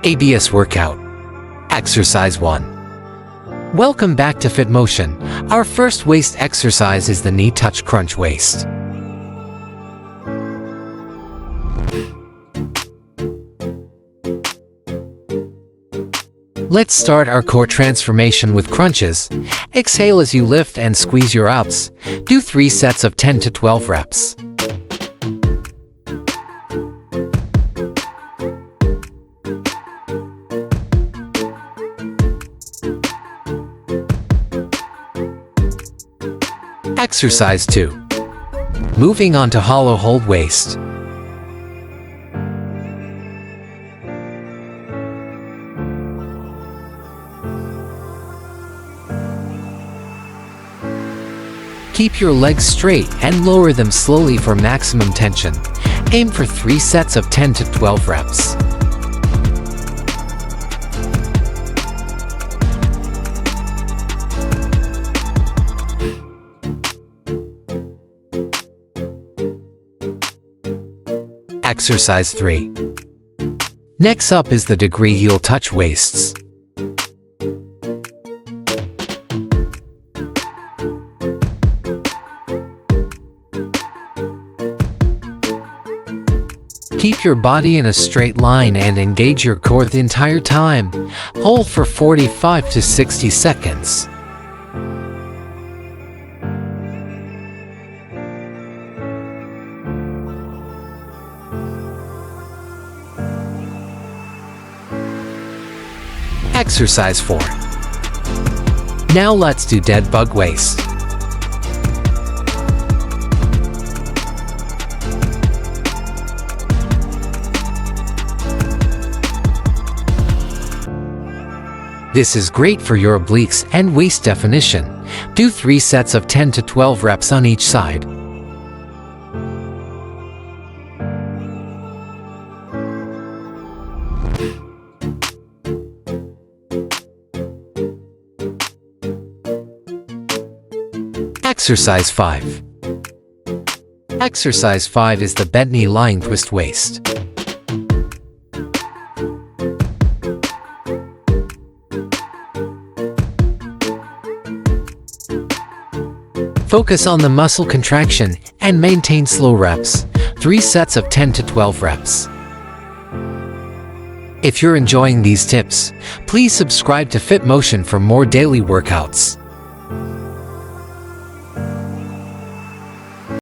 ABS workout. Exercise 1. Welcome back to Fit Motion. Our first waist exercise is the knee touch crunch waist. Let's start our core transformation with crunches. Exhale as you lift and squeeze your abs. Do 3 sets of 10 to 12 reps. Exercise 2. Moving on to hollow hold waist. Keep your legs straight and lower them slowly for maximum tension. Aim for 3 sets of 10 to 12 reps. Exercise 3. Next up is the degree heel touch waists. Keep your body in a straight line and engage your core the entire time. Hold for 45 to 60 seconds. Exercise 4. Now let's do dead bug waist. This is great for your obliques and waist definition. Do 3 sets of 10 to 12 reps on each side. Exercise 5. Exercise 5 is the bent knee lying twist waist. Focus on the muscle contraction and maintain slow reps. 3 sets of 10 to 12 reps. If you're enjoying these tips, please subscribe to Fit Motion for more daily workouts.